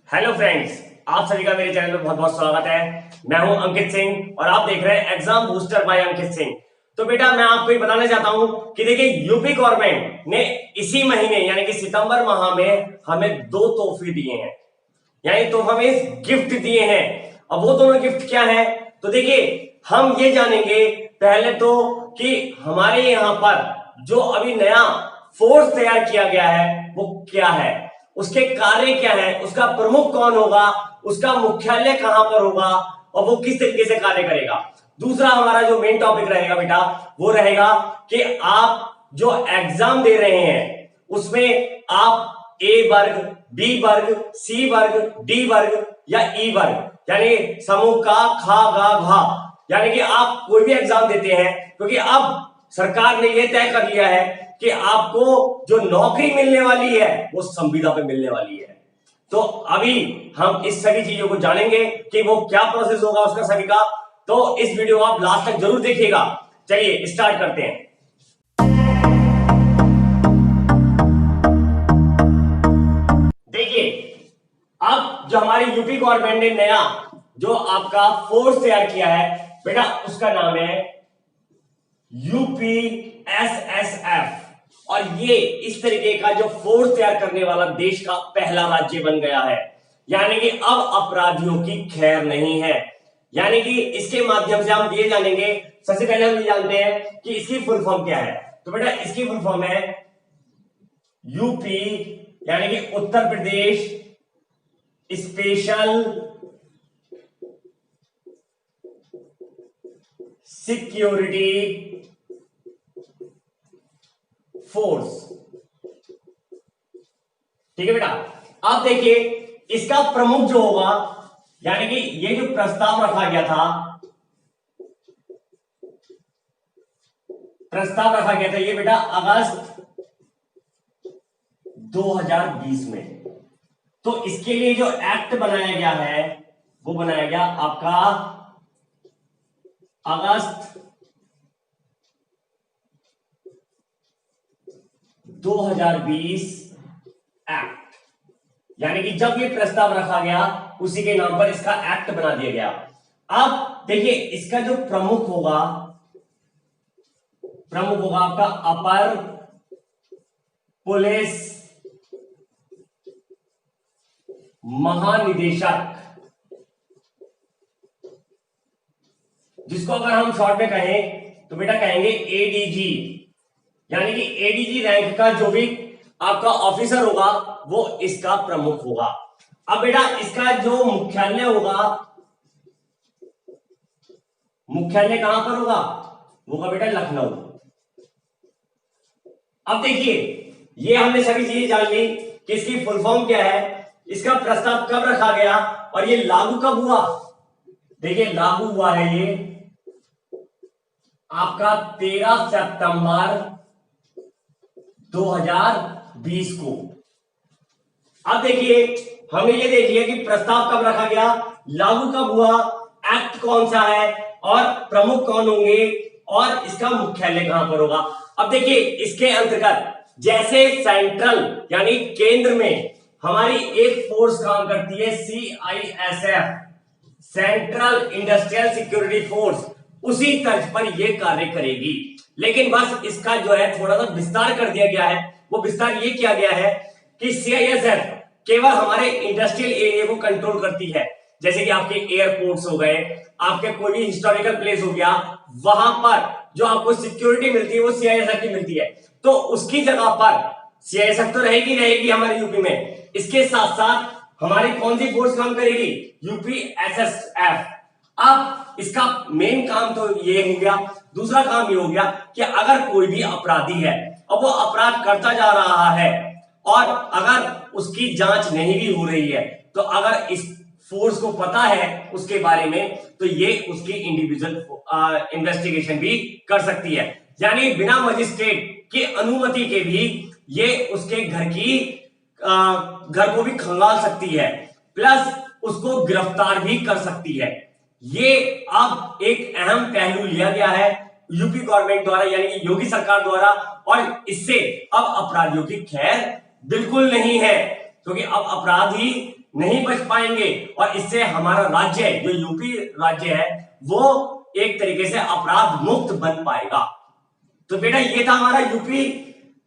Hello friends, आप सभी का मेरे चैनल में बहुत बहुत स्वागत है। मैं हूं अंकित सिंह और आप देख रहे हैं exam booster bye Ankit Singh. तो बेटा मैं आपको ये बताना चाहता हूं कि देखिए यूपी गवर्नमेंट ने इसी महीने यानी कि सितंबर माह में हमें दो तोहफे दिए हैं, यानी तो हमें गिफ्ट दिए हैं। अब वो दोनों गिफ्ट क्या है, तो देखिए हम ये जानेंगे पहले तो कि हमारे यहाँ पर जो अभी नया फोर्स तैयार किया गया है वो क्या है, उसके कार्य क्या है, उसका प्रमुख कौन होगा, उसका मुख्यालय कहां पर होगा और वो किस तरीके से कार्य करेगा। दूसरा हमारा जो मेन टॉपिक रहेगा बेटा वो रहेगा कि आप जो एग्जाम दे रहे हैं उसमें आप ए वर्ग, बी वर्ग, सी वर्ग, डी वर्ग या ई वर्ग यानी समूह का खा गा घा, यानी कि आप कोई भी एग्जाम देते हैं, क्योंकि अब सरकार ने यह तय कर लिया है कि आपको जो नौकरी मिलने वाली है वो संविदा पे मिलने वाली है। तो अभी हम इस सभी चीजों को जानेंगे कि वो क्या प्रोसेस होगा उसका सभी का। तो इस वीडियो को आप लास्ट तक जरूर देखिएगा। चलिए स्टार्ट करते हैं। देखिए अब जो हमारी यूपी गवर्नमेंट ने नया जो आपका फोर्स तैयार किया है बेटा उसका नाम है यूपीएसएसएफ, और ये इस तरीके का जो फोर्स तैयार करने वाला देश का पहला राज्य बन गया है। यानी कि अब अपराधियों की खैर नहीं है। यानी कि इसके माध्यम से हम ये जानेंगे, सबसे पहले हम ये जानते हैं कि इसकी फुल फॉर्म क्या है। तो बेटा इसकी फुल फॉर्म है यूपी यानी कि Uttar Pradesh special security force. ठीक है बेटा, अब देखिए इसका प्रमुख जो होगा, यानी कि ये जो प्रस्ताव रखा गया था, ये बेटा अगस्त 2020 में। तो इसके लिए जो एक्ट बनाया गया है वो बनाया गया आपका अगस्त 2020 एक्ट, यानी कि जब ये प्रस्ताव रखा गया उसी के नाम पर इसका एक्ट बना दिया गया। अब देखिए इसका जो प्रमुख होगा आपका अपर पुलिस महानिदेशक, जिसको अगर हम शॉर्ट में कहें तो बेटा कहेंगे एडीजी, यानी कि एडीजी रैंक का जो भी आपका ऑफिसर होगा वो इसका प्रमुख होगा। अब बेटा इसका जो मुख्यालय होगा, मुख्यालय कहां पर होगा बेटा लखनऊ। अब देखिए ये हमने सभी चीजें जान ली कि इसकी फुल फॉर्म क्या है, इसका प्रस्ताव कब रखा गया और ये लागू कब हुआ। देखिए लागू हुआ है ये आपका 13 सितंबर 2020 को। अब देखिए हमने ये देख लिया कि प्रस्ताव कब रखा गया, लागू कब हुआ, एक्ट कौन सा है और प्रमुख कौन होंगे और इसका मुख्यालय कहां पर होगा। अब देखिए इसके अंतर्गत जैसे सेंट्रल यानी केंद्र में हमारी एक फोर्स काम करती है CISF, central industrial security force, उसी तर्ज पर यह कार्य करेगी। लेकिन बस इसका जो है थोड़ा सा विस्तार कर दिया गया है। वो विस्तार ये किया गया है कि सीआईएसएफ केवल हमारे इंडस्ट्रियल एरिया को कंट्रोल करती है, जैसे कि आपके एयरपोर्ट्स हो गए, आपके कोई भी हिस्टोरिकल प्लेस हो गया, वहां पर जो आपको सिक्योरिटी मिलती है वो सीआईएसएफ की मिलती है। तो उसकी जगह पर सीआईएसएफ तो रहेगी हमारे यूपी में, इसके साथ साथ हमारी कौन सी फोर्स काम करेगी, यूपीएसएसएफ। अब इसका मेन काम तो ये हो गया। दूसरा काम ये हो गया कि अगर कोई भी अपराधी है और वो अपराध करता जा रहा है और अगर उसकी जांच नहीं भी हो रही है, तो अगर इस फोर्स को पता है उसके बारे में तो ये उसकी इंडिविजुअल इन्वेस्टिगेशन भी कर सकती है, यानी बिना मजिस्ट्रेट की अनुमति के भी ये उसके घर को भी खंगाल सकती है, प्लस उसको गिरफ्तार भी कर सकती है। ये अब एक अहम पहलू लिया गया है यूपी गवर्नमेंट द्वारा, यानी कि योगी सरकार द्वारा, और इससे अब अपराधियों की खैर बिल्कुल नहीं है, क्योंकि अब अपराधी नहीं बच पाएंगे और इससे हमारा राज्य जो यूपी राज्य है वो एक तरीके से अपराध मुक्त बन पाएगा। तो बेटा ये था हमारा यूपी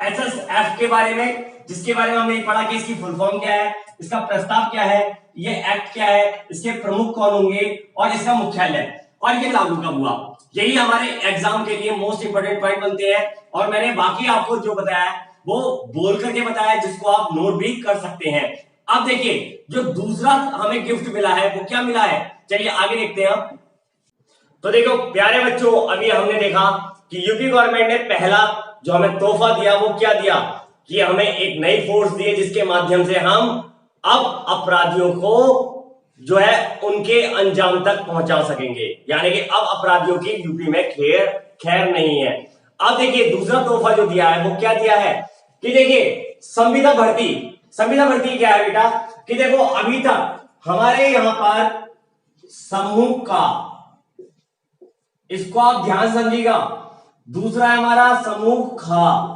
एसएसएफ के बारे में, जिसके बारे में हमने पढ़ा कि इसकी फुल फॉर्म क्या है, इसका प्रस्ताव क्या है, ये एक्ट क्या है, इसके प्रमुख कौन होंगे और इसका मुख्यालय, और ये लागू कब हुआ। यही हमारे एग्जाम के लिए मोस्ट इंपोर्टेंट पॉइंट बनते हैं। और मैंने बाकी आपको जो बताया वो बोल करके बताया, जिसको आप नोट भी कर सकते हैं। अब देखिए जो दूसरा हमें गिफ्ट मिला है वो क्या मिला है, चलिए आगे देखते हैं। तो देखो प्यारे बच्चों, अभी हमने देखा कि यूपी गवर्नमेंट ने पहला जो हमें तोहफा दिया वो क्या दिया कि हमें एक नई फोर्स दी जिसके माध्यम से हम अब अपराधियों को जो है उनके अंजाम तक पहुंचा सकेंगे, यानी कि अब अपराधियों की यूपी में खैर नहीं है। अब देखिए दूसरा तोहफा जो दिया है वो क्या दिया है कि देखिए संविदा भर्ती क्या है बेटा कि देखो अभी तक हमारे यहां पर समूह का, इसको आप ध्यान समझिएगा, दूसरा है हमारा समूह खा,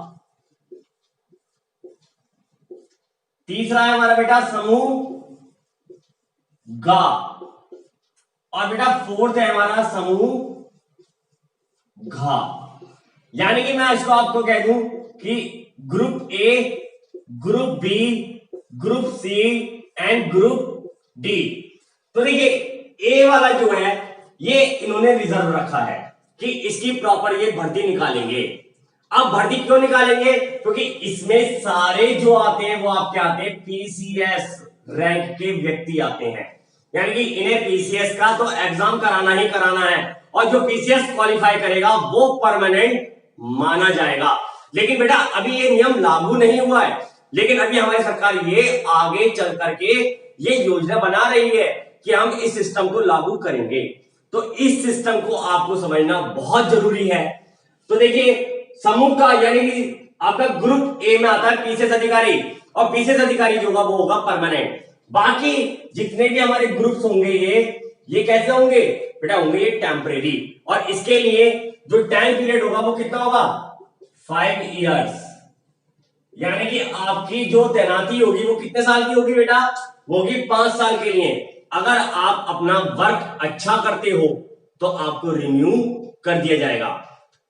तीसरा है हमारा बेटा समूह गा, और बेटा फोर्थ है हमारा समूह घा। यानी कि मैं इसको आपको कह दूं कि group A, group B, group C and group D. तो देखिए ए वाला जो है ये इन्होंने रिजर्व रखा है कि इसकी प्रॉपर ये भर्ती निकालेंगे। अब भर्ती क्यों निकालेंगे, क्योंकि इसमें सारे जो आते हैं वो आपके आते हैं पीसीएस रैंक के व्यक्ति आते हैं, यानी कि इन्हें पीसीएस का तो एग्जाम कराना ही कराना है, और जो पीसीएस क्वालिफाई करेगा वो परमानेंट माना जाएगा। लेकिन बेटा अभी ये नियम लागू नहीं हुआ है, लेकिन अभी हमारी सरकार ये आगे चल करके ये योजना बना रही है कि हम इस सिस्टम को लागू करेंगे। तो इस सिस्टम को आपको समझना बहुत जरूरी है। तो देखिए समूह का यानी कि आपका ग्रुप ए में आता है पीसीएस अधिकारी, और पीसीएस अधिकारी जो होगा वो होगा परमानेंट। बाकी जितने भी हमारे ग्रुप्स होंगे ये कैसे होंगे बेटा, होंगे ये टेम्परेरी, और इसके लिए जो टाइम पीरियड होगा वो कितना होगा 5 इयर्स, यानी कि आपकी जो तैनाती होगी वो कितने साल की होगी बेटा, वो होगी 5 साल के लिए। अगर आप अपना वर्क अच्छा करते हो तो आपको रिन्यू कर दिया जाएगा,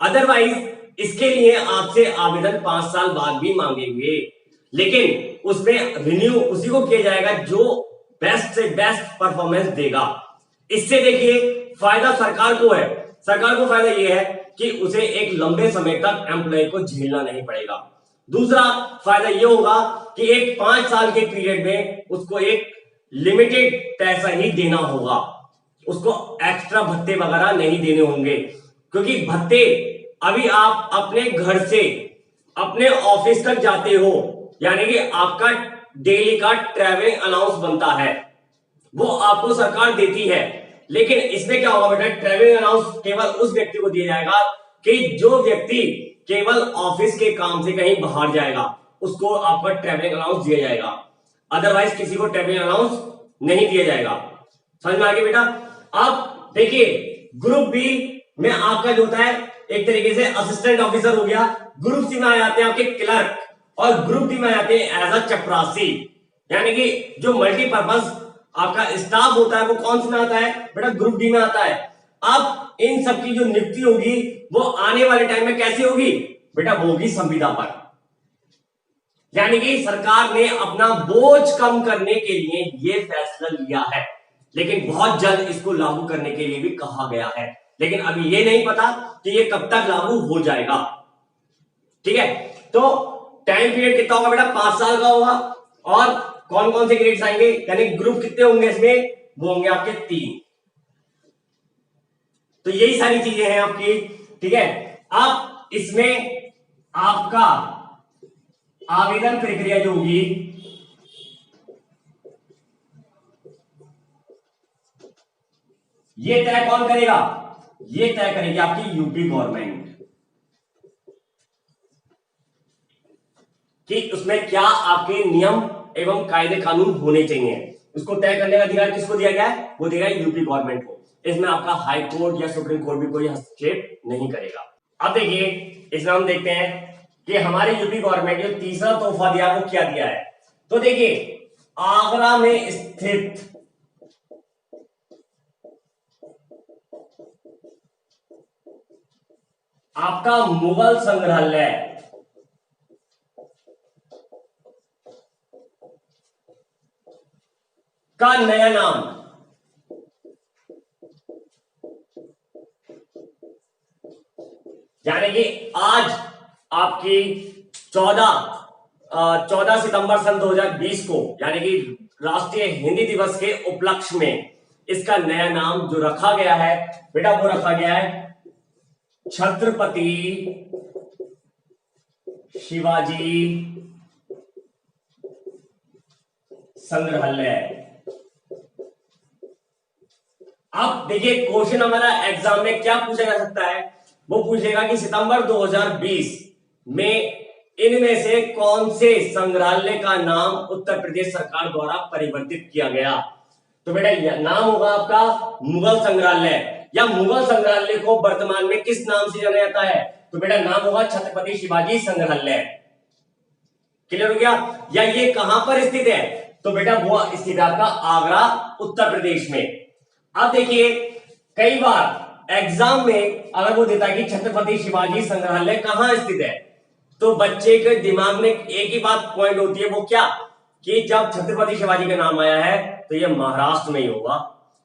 अदरवाइज इसके लिए आपसे आवेदन 5 साल बाद भी मांगेंगे, लेकिन उसमें रिन्यू उसी को किया जाएगा जो बेस्ट से बेस्ट परफॉर्मेंस देगा। इससे देखिए फायदा सरकार को है, सरकार को फायदा यह है कि उसे एक लंबे समय तक एम्प्लॉय को झेलना नहीं पड़ेगा। दूसरा फायदा यह होगा कि एक 5 साल के पीरियड में उसको एक लिमिटेड पैसा ही देना होगा, उसको एक्स्ट्रा भत्ते वगैरह नहीं देने होंगे, क्योंकि भत्ते अभी आप अपने घर से अपने ऑफिस तक जाते हो, यानी कि आपका डेली का ट्रैवलिंग अलाउंस बनता है वो आपको सरकार देती है। लेकिन इसमें क्या होगा बेटा, ट्रैवलिंग अलाउंस केवल उस व्यक्ति को दिया जाएगा कि जो व्यक्ति केवल ऑफिस के काम से कहीं बाहर जाएगा उसको आपका ट्रैवलिंग अलाउंस दिया जाएगा, अदरवाइज किसी को ट्रैवलिंग अलाउंस नहीं दिया जाएगा। समझ में आ गया बेटा। अब देखिए ग्रुप बी में आपका जो होता है एक तरीके से असिस्टेंट ऑफिसर हो गया, ग्रुप सी में आ जाते हैं आपके क्लर्क, और ग्रुप डी में आ जाते हैं एज अ चपरासी, यानी कि जो मल्टीपर्पज आपका स्टाफ होता है वो कौन सी में आता है बेटा, ग्रुप डी में आता है। अब इन सब की जो नियुक्ति होगी वो आने वाले टाइम में कैसी होगी बेटा, वो होगी संविदा पर, यानी कि सरकार ने अपना बोझ कम करने के लिए ये फैसला लिया है, लेकिन बहुत जल्द इसको लागू करने के लिए भी कहा गया है, लेकिन अभी ये नहीं पता कि ये कब तक लागू हो जाएगा। ठीक है, तो टाइम पीरियड कितना होगा बेटा, 5 साल का होगा, और कौन कौन से ग्रेड्स आएंगे, यानी ग्रुप कितने होंगे इसमें, वो होंगे आपके 3। तो यही सारी चीजें हैं आपकी। ठीक है, अब इसमें आपका आवेदन प्रक्रिया जो होगी ये तय कौन करेगा, ये तय करेगी आपकी यूपी गवर्नमेंट कि उसमें क्या आपके नियम एवं कायदे कानून होने चाहिए। उसको तय करने का अधिकार किसको दिया गया है, वो देगा यूपी गवर्नमेंट को। इसमें आपका हाई कोर्ट या सुप्रीम कोर्ट भी कोई हस्तक्षेप नहीं करेगा। अब देखिए इसमें हम देखते हैं कि हमारे यूपी गवर्नमेंट जो तीसरा तोहफा दिया वो क्या दिया है। तो देखिए आगरा में स्थित आपका मुगल संग्रहालय का नया नाम यानी कि आज आपकी 14 सितंबर सन 2020 को यानी कि राष्ट्रीय हिंदी दिवस के उपलक्ष्य में इसका नया नाम जो रखा गया है बेटा वो रखा गया है छत्रपति शिवाजी संग्रहालय। अब देखिए क्वेश्चन हमारा एग्जाम में क्या पूछा जा सकता है, वो पूछेगा कि सितंबर 2020 में इनमें से कौन से संग्रहालय का नाम उत्तर प्रदेश सरकार द्वारा परिवर्तित किया गया। तो बेटा नाम होगा आपका मुगल संग्रहालय, या मुगल संग्रहालय को वर्तमान में किस नाम से जाना जाता है, तो बेटा नाम होगा छत्रपति शिवाजी संग्रहालय। क्लियर हो गया। या ये कहां पर स्थित है, तो बेटा वो स्थित है आपका आगरा उत्तर प्रदेश में। अब देखिए कई बार एग्जाम में अगर वो देता है कि छत्रपति शिवाजी संग्रहालय कहां स्थित है, तो बच्चे के दिमाग में एक ही बात पॉइंट होती है, वो क्या कि जब छत्रपति शिवाजी का नाम आया है तो ये महाराष्ट्र में ही होगा,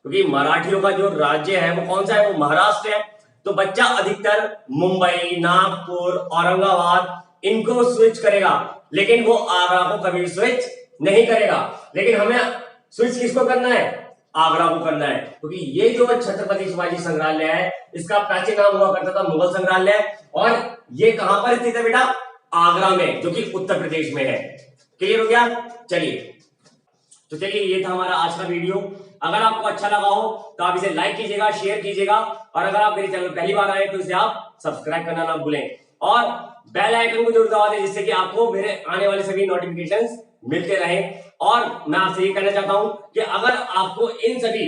क्योंकि मराठियों का जो राज्य है वो कौन सा है, वो महाराष्ट्र है। तो बच्चा अधिकतर मुंबई, नागपुर, औरंगाबाद इनको स्विच करेगा, लेकिन वो आगरा को कभी स्विच नहीं करेगा। लेकिन हमें स्विच किसको करना है, आगरा को करना है, क्योंकि ये जो छत्रपति शिवाजी संग्रहालय है इसका प्राचीन नाम हुआ करता था मुगल संग्रहालय, और ये कहां पर स्थित है बेटा, आगरा में, जो कि उत्तर प्रदेश में है। क्लियर हो गया। चलिए तो चलिए ये था हमारा आज का वीडियो। अगर आपको अच्छा लगा हो तो आप इसे लाइक कीजिएगा, शेयर कीजिएगा, और अगर आप मेरे चैनल पहली बार आए तो इसे आप सब्सक्राइब करना ना भूलें, और बेल आइकन को जरूर दबा दें, जिससे कि आपको मेरे आने वाले सभी नोटिफिकेशंस मिलते रहें। और मैं आपसे ये कहना चाहता हूं कि अगर आपको इन सभी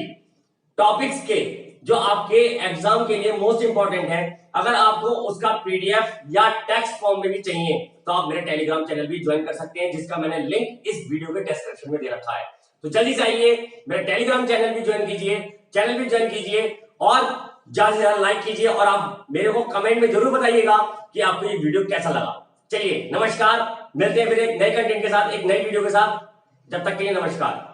टॉपिक्स के जो आपके एग्जाम के लिए मोस्ट इंपॉर्टेंट है, अगर आपको उसका पीडीएफ या टेक्स्ट फॉर्म में भी चाहिए तो आप मेरे टेलीग्राम चैनल भी ज्वाइन कर सकते हैं, जिसका मैंने लिंक इस वीडियो के डिस्क्रिप्शन में दे रखा है। तो जल्दी से आइए, मेरे टेलीग्राम चैनल भी ज्वाइन कीजिए, और ज्यादा से ज्यादा लाइक कीजिए, और आप मेरे को कमेंट में जरूर बताइएगा कि आपको ये वीडियो कैसा लगा। चलिए नमस्कार, मिलते हैं फिर एक नए कंटेंट के साथ, एक नई वीडियो के साथ। जब तक के लिए नमस्कार।